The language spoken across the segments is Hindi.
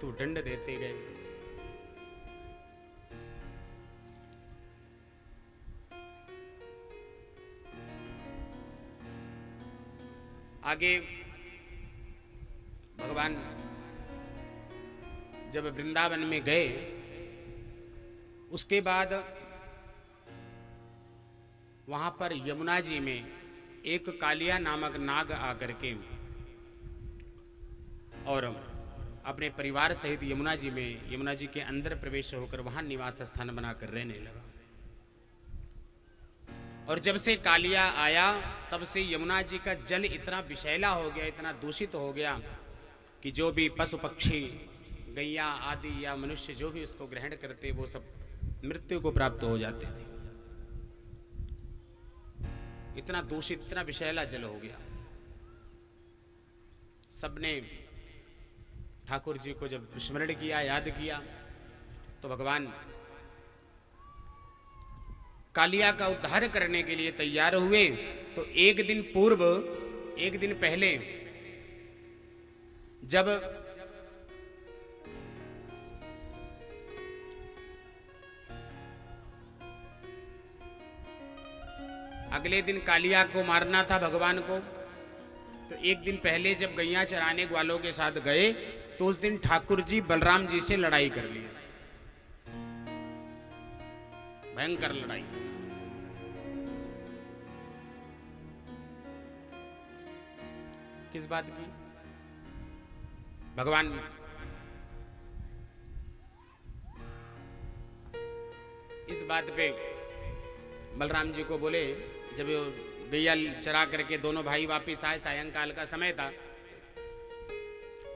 मृत्यु दंड देते गए। आगे भगवान जब वृंदावन में गए, उसके बाद वहां पर यमुना जी में एक कालिया नामक नाग आकर के और अपने परिवार सहित यमुना जी में, यमुना जी के अंदर प्रवेश होकर वहां निवास स्थान बनाकर रहने लगा। और जब से कालिया आया तब से यमुना जी का जल इतना विषैला हो गया, इतना दूषित हो गया कि जो भी पशु पक्षी, गैया आदि या मनुष्य जो भी उसको ग्रहण करते वो सब मृत्यु को प्राप्त हो जाते थे। इतना दूषित, इतना विषैला जल हो गया। सबने ठाकुर जी को जब स्मरण किया, याद किया, तो भगवान कालिया का उद्धार करने के लिए तैयार हुए। तो एक दिन पूर्व, एक दिन पहले जब अगले दिन कालिया को मारना था भगवान को, तो एक दिन पहले जब गैया चराने वालों के साथ गए तो उस दिन ठाकुर जी बलराम जी से लड़ाई कर ली, भयंकर लड़ाई। किस बात की? भगवान इस बात पे बलराम जी को बोले, जब गैया चरा करके दोनों भाई वापिस आए, सायंकाल का समय था,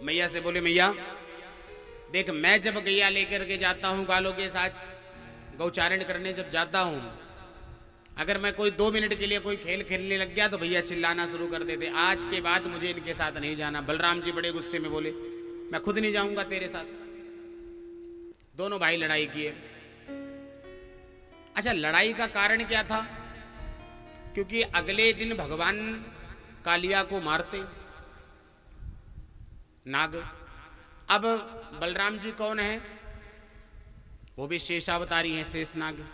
मैया से बोले, मैया देख, मैं जब गैया लेकर के जाता हूं ग्वालों के साथ गौचारण करने जब जाता हूं, अगर मैं कोई 2 मिनट के लिए कोई खेल खेलने लग गया तो भैया चिल्लाना शुरू कर देते, आज के बाद मुझे इनके साथ नहीं जाना। बलराम जी बड़े गुस्से में बोले, मैं खुद नहीं जाऊंगा तेरे साथ। दोनों भाई लड़ाई किए। अच्छा, लड़ाई का कारण क्या था? क्योंकि अगले दिन भगवान कालिया को मारते नाग। अब बलराम जी कौन है? वो भी शेषावतारी हैं, शेष नाग।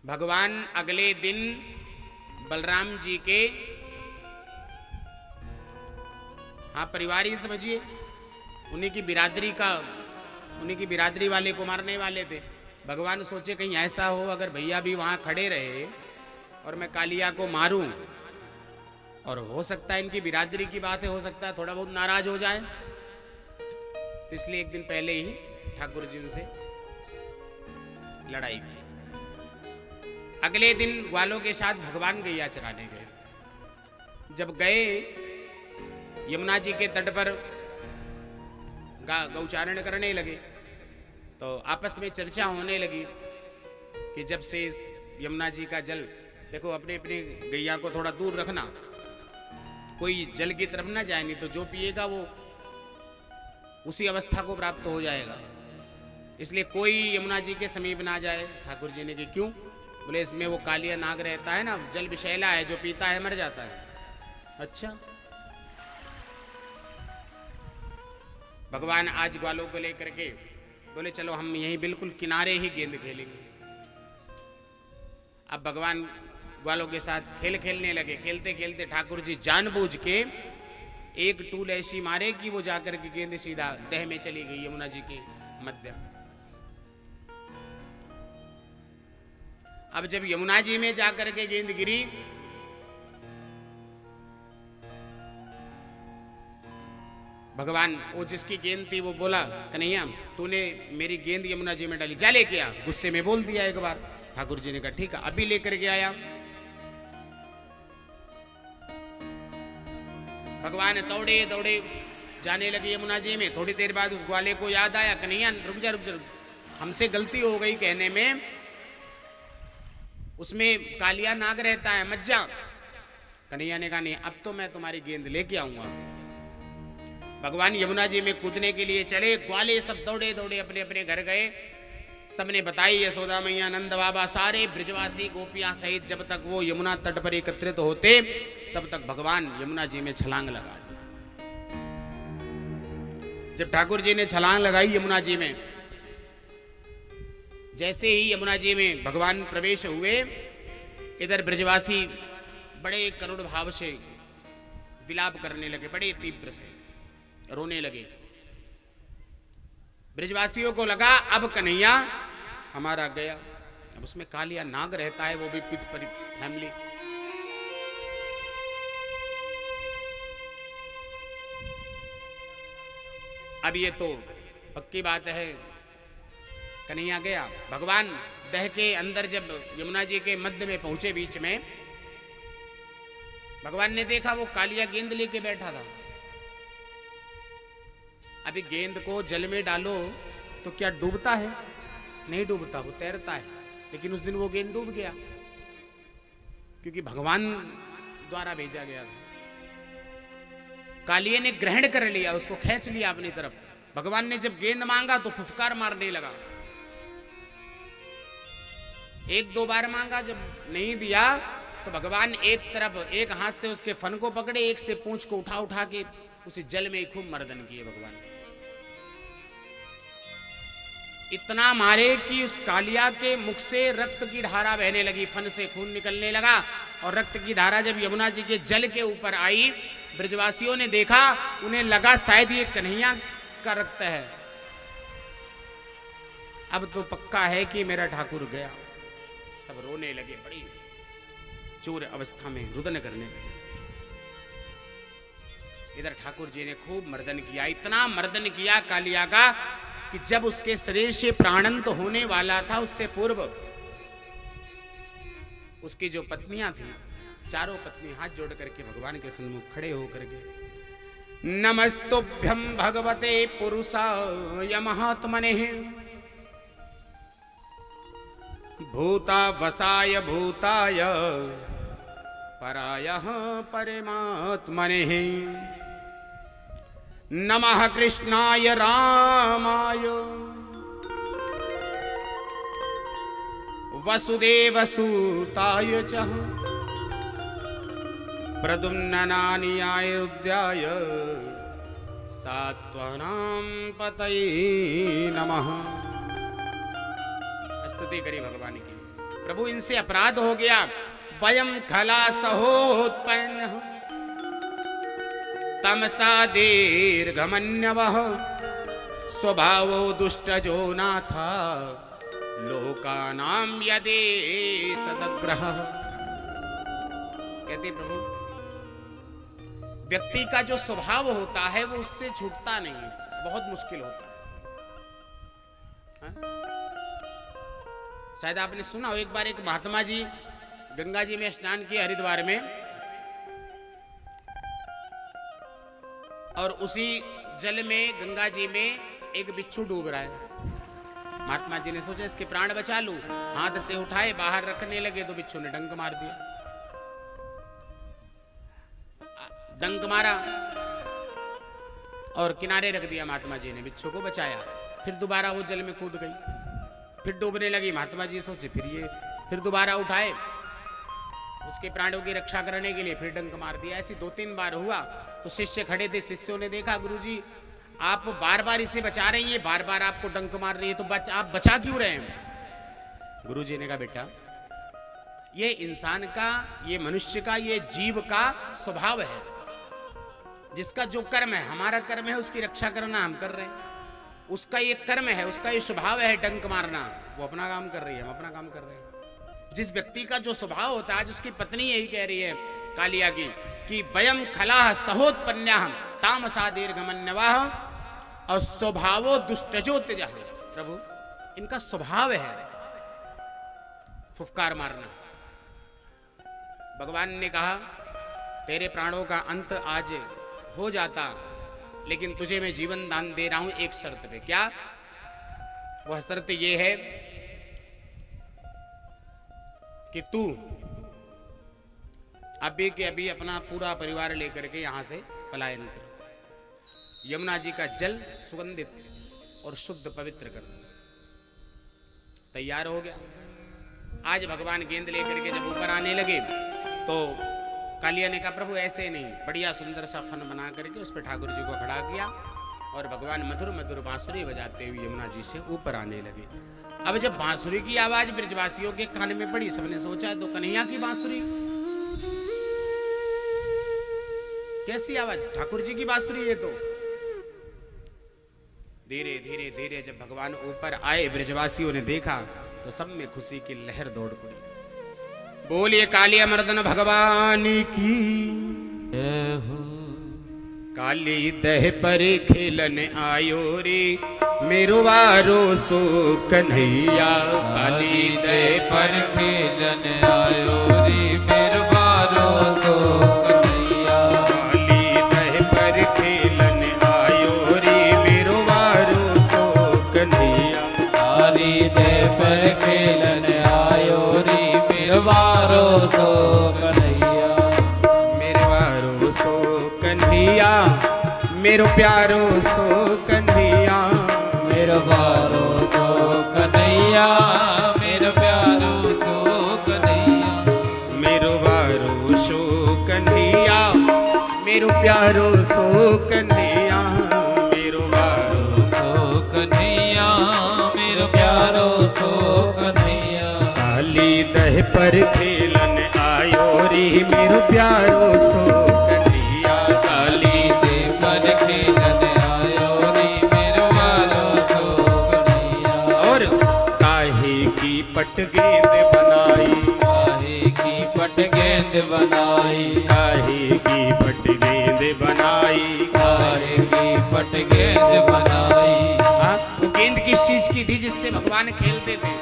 भगवान अगले दिन बलराम जी के, हाँ परिवार ही समझिए, उन्हीं की बिरादरी का, उन्हीं की बिरादरी वाले को मारने वाले थे। भगवान सोचे कहीं ऐसा हो अगर भैया भी वहां खड़े रहे और मैं कालिया को मारूं, और हो सकता है इनकी बिरादरी की बात है, हो सकता है थोड़ा बहुत नाराज हो जाए, तो इसलिए एक दिन पहले ही ठाकुर जी उनसे लड़ाई की। अगले दिन ग्वालों के साथ भगवान गैया चराने गए। जब गए यमुना जी के तट पर गौचारण करने लगे, तो आपस में चर्चा होने लगी कि जब से यमुना जी का जल, देखो अपने अपने गैया को थोड़ा दूर रखना, कोई जल की तरफ ना जाए, नहीं तो जो पिएगा वो उसी अवस्था को प्राप्त हो जाएगा। इसलिए कोई यमुना जी के समीप ना जाए। ठाकुर जी ने कि क्यों? बोले इसमें वो कालिया नाग रहता है ना, जल विषैला है, जो पीता है मर जाता है। अच्छा, भगवान आज ग्वालों को लेकर के बोले चलो हम यहीं बिल्कुल किनारे ही गेंद खेलेंगे। अब भगवान ग्वालों के साथ खेल खेलने लगे। खेलते खेलते ठाकुर जी जानबूझ के एक टूल ऐसी मारे कि वो जाकर के गेंद सीधा तह में चली गई, यमुना जी के मध्य। अब जब यमुना जी में जाकर के गेंद गिरी, भगवान वो जिसकी गेंद थी वो बोला, कन्हैया तूने मेरी गेंद यमुना जी में डाली, जा लेके आ। गुस्से में बोल दिया एक बार। ठाकुर जी ने कहा ठीक है, अभी लेकर के आया। भगवान दौड़े दौड़े जाने लगे यमुना जी में। थोड़ी देर बाद उस ग्वाले को याद आया, कन्हैया रुक जा रुक जा, हमसे गलती हो गई कहने में, उसमें कालिया नाग रहता है, मत जा। कन्हैया ने कहा नहीं, अब तो मैं तुम्हारी गेंद लेके आऊंगा। भगवान यमुना जी में कूदने के लिए चले। ग्वाले सब दौड़े दौड़े अपने अपने घर गए। सबने बताई, यशोदा मैया, नंद बाबा, सारे ब्रजवासी गोपियां सहित जब तक वो यमुना तट पर एकत्रित होते तब तक भगवान यमुना जी में छलांग लगा। जब ठाकुर जी ने छलांग लगाई यमुना जी में, जैसे ही यमुना जी में भगवान प्रवेश हुए, इधर ब्रजवासी बड़े करुण भाव से विलाप करने लगे, बड़े तीव्र से रोने लगे। ब्रजवासियों को लगा अब कन्हैया हमारा गया। अब उसमें कालिया नाग रहता है, वो भी फैमिली। अब ये तो पक्की बात है, कन्हैया गया। भगवान दह के अंदर जब यमुना जी के मध्य में पहुंचे, बीच में, भगवान ने देखा वो कालिया गेंद लेके बैठा था। अभी गेंद को जल में डालो तो क्या डूबता है? नहीं डूबता, वो तैरता है। लेकिन उस दिन वो गेंद डूब गया, क्योंकि भगवान द्वारा भेजा गया था। कालिये ने ग्रहण कर लिया, उसको खींच लिया अपनी तरफ। भगवान ने जब गेंद मांगा तो फुफकार मारने लगा। एक दो बार मांगा, जब नहीं दिया तो भगवान एक तरफ एक हाथ से उसके फन को पकड़े, एक से पूंछ को उठा उठा के उसे जल में खूब मर्दन किए भगवान। इतना मारे कि उस कालिया के मुख से रक्त की धारा बहने लगी, फन से खून निकलने लगा। और रक्त की धारा जब यमुना जी के जल के ऊपर आई, ब्रजवासियों ने देखा, उन्हें लगा शायद ये कन्हैया का रक्त है। अब तो पक्का है कि मेरा ठाकुर गया। सब रोने लगे, बड़ी चोर अवस्था में रुदन करने लगे। इधर ठाकुर जी ने खूब मर्दन किया, इतना मर्दन किया कालिया का कि जब उसके शरीर से प्राणंत होने वाला था, उससे पूर्व उसकी जो पत्नियां थी, चारों पत्नी हाथ जोड़ करके भगवान के सन्मुख खड़े होकर के, नमस्तुभ्यं भगवते पुरुषाय महात्मने भूतावसाय भूताय परायः परमात्मने नमः कृष्णाय रामाय वसुदेवसुताय च प्रद्युम्नाय रुद्राय सात्वतां पतये नमः। स्तुति करी भगवान की। प्रभु इनसे अपराध हो गया। वयम खला सहोत्पन्न तमसा दीर्घमन्यवः स्वभावो दुष्टजो नाथा लोकानां यदेश सदग्रह। कहते प्रभु, व्यक्ति का जो स्वभाव होता है वो उससे छूटता नहीं, बहुत मुश्किल होता है। शायद आपने सुना हो, एक बार एक महात्मा जी गंगा जी में स्नान किए हरिद्वार में, और उसी जल में गंगा जी में एक बिच्छू डूब रहा है। महात्मा जी ने सोचा इसके प्राण बचा लूं, हाथ से उठाए बाहर रखने लगे तो बिच्छू ने डंक मार दिया। डंक मारा और किनारे रख दिया महात्मा जी ने, बिच्छू को बचाया। फिर दोबारा वो जल में कूद गई, फिर डूबने लगी। महात्मा जी सोचे फिर दोबारा उठाए उसके प्राणों की रक्षा करने के लिए, फिर डंक मार दिया। ऐसी 2-3 बार हुआ तो शिष्य खड़े थे, शिष्यों ने देखा गुरुजी आप बार बार इसे बचा रही हैं, बार बार आपको डंक मार रही है, तो आप बचा क्यों रहे हैं? गुरुजी ने कहा बेटा, ये इंसान का, ये मनुष्य का, ये जीव का स्वभाव है। जिसका जो कर्म है, हमारा कर्म है उसकी रक्षा करना, हम कर रहे हैं। उसका ये कर्म है, उसका ये स्वभाव है डंक मारना, वो अपना काम कर रही है, हम अपना काम कर रहे हैं। जिस व्यक्ति का जो स्वभाव होता है, आज उसकी पत्नी यही कह रही है कालिया की कि वयम खलाः सहोत्पन्नाः तामसा दीर्घमन्यवाः और स्वभावो दुष्टजो त्यजः। प्रभु इनका स्वभाव है फुफकार मारना। भगवान ने कहा तेरे प्राणों का अंत आज हो जाता, लेकिन तुझे मैं जीवन दान दे रहा हूं एक शर्त पे। क्या? वह शर्त ये है कि तू अभी के अभी अपना पूरा परिवार लेकर के यहां से पलायन कर, यमुना जी का जल सुगंधित और शुद्ध पवित्र कर। तैयार हो गया। आज भगवान गेंद लेकर के जब ऊपर आने लगे तो कालिया ने कहा प्रभु ऐसे नहीं, बढ़िया सुंदर सा फन बना करके उस पर ठाकुर जी को खड़ा किया और भगवान मधुर मधुर बांसुरी बजाते हुए यमुना जी से ऊपर आने लगे। अब जब बांसुरी की आवाज ब्रजवासियों के कान में पड़ी, सबने सोचा तो कन्हैया की बांसुरी, कैसी आवाज, ठाकुर जी की बांसुरी है। तो धीरे धीरे धीरे जब भगवान ऊपर आए, ब्रजवासियों ने देखा तो सब में खुशी की लहर दौड़ पड़ी। बोलिए कालिया मर्दन भगवान की, काली दह पर खेलन आयो रे मेरो वारो सो कन्हैया। काली दह पर खेलन आयो रे मेरो वारो सो कन्हैया। काली दह पर खेलन आयो रे मेरो वारो सो कन्हैया। काली दह पर खेलन आयो रे मेरो वारो सो कन्हैया। मेरे वारो सो कन्हैया, मेरो प्यारो सो कन्हैया। मेरो वारो सो कन्हैया, मेरो प्यारो सो कन्हैया। मेरो वारो सो कन्हैया, मेरो प्यारो सो कन्हैया। मेरो वारो सो कन्हैया, मेरो प्यारो सो कन्हैया। काली दह पर खेलन आयो रे मेरो प्यारो सो कन्हैया। काली दह पर खेलन आयो रे मेरो वारो सो कन्हैया। और काहे की पट गेंद बनाई, काहे की पट गेंद बनाई। काहे की पट गेंद बनाई। काहे की पट गेंद बनाई। हाँ, वो गेंद किस चीज की थी जिससे भगवान खेलते थे।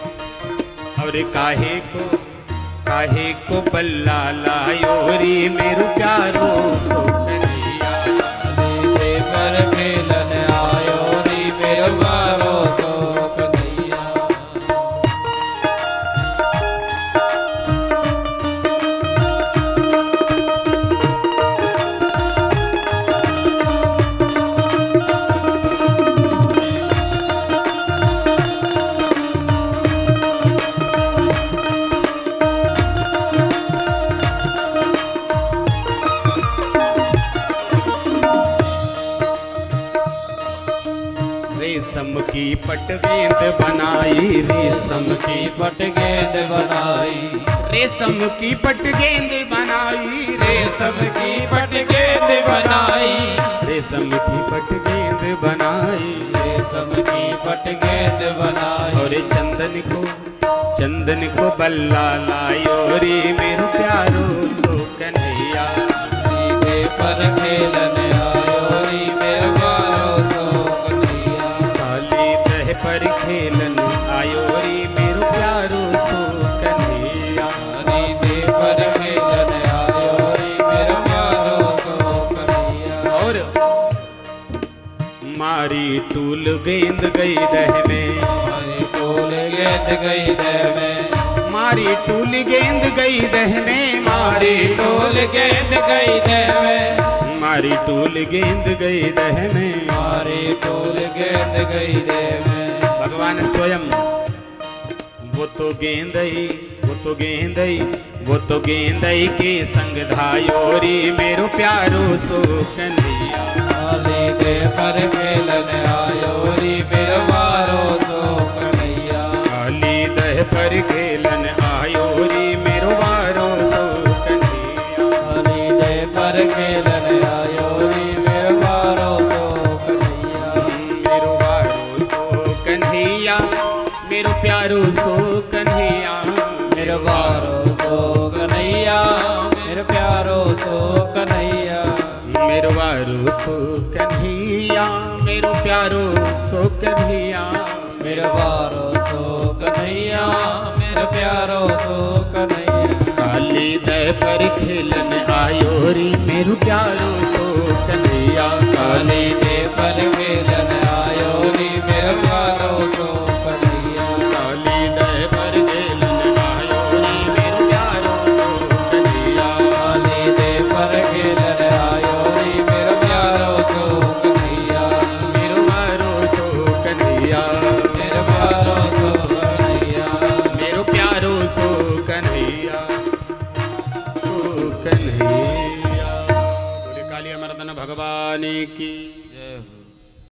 और काहे को बल्ला लायो रे मेरो प्यारो सो कन्हैया। काली दह पर खेलन आयो रे मेरो वारो सो कन्हैया। रेशम की पट गेंद बनाई, रेशम की पट गेंद बनाई। रेशम की पट गेंद बनाई। रेशम की पट गेंद बनाई। रेशम की पट गेंद बनाई। रेशम की पट गेंद बनाई। और चंदन को बल्ला लायो रे मेरो प्यारो सो कन्हैया। दह पर खेलन आयो रे मेरो वारो सो कन्हैया। काली दह पर खेलन आयो रे मेरो प्यारो सो कन्हैया। काली दह पर खेलन आयो रे मेरो वारो सो कन्हैया। और मारी टूल गेंद गई दह में, मारी टूल गेंद गई दह में। मारी टूल गेंद गई दह में। मारी टूल गेंद गई दह में। मारी टूल गेंद गई दह में। मारी टूल गेंद गई दह में। भगवान स्वयं वो तो गेंदई, वो तो गेंदई, वो तो गेंदई के संग धायो रे मेरो प्यारो सो कन्हैया। काली दह पर खेलन आयो रे मेरो वारो सो कन्हैया। काली दह पर खेलन आयो रे मेरो वारो सो कन्हैया। काली दह पर खेलन आयो रे मेरो वारो सो कन्हैया। मेरो वारो सो कन्हैया, मेरो प्यारो सो कन्हैया। मेरो वारो सो कन्हैया, मेरो प्यारो सो कन्हैया। मेरो वारो सो कन्हैया, मेरो प्यारो सो कन्हैया। मेरो वारो सो कन्हैया, मेरो प्यारो सो कन्हैया। काली दह पर खेलन आयो रे मेरो प्यारो सो कन्हैया। काली दह पर खेलन आयो रे मेरो प्यारो सो कन्हैया। काली दह पर खेलन आयो रे मेरो प्यारो सो कन्हैया। काली दह पर खेलन आयो रे मेरो प्यारो सो कन्हैया। मेरो वारो सो कन्हैया। मेरो प्यारो सो कन्हैया। मेरो प्यारो सो कन्हैया, सो कन्हैया। बोले कालिया मर्दन भगवान की।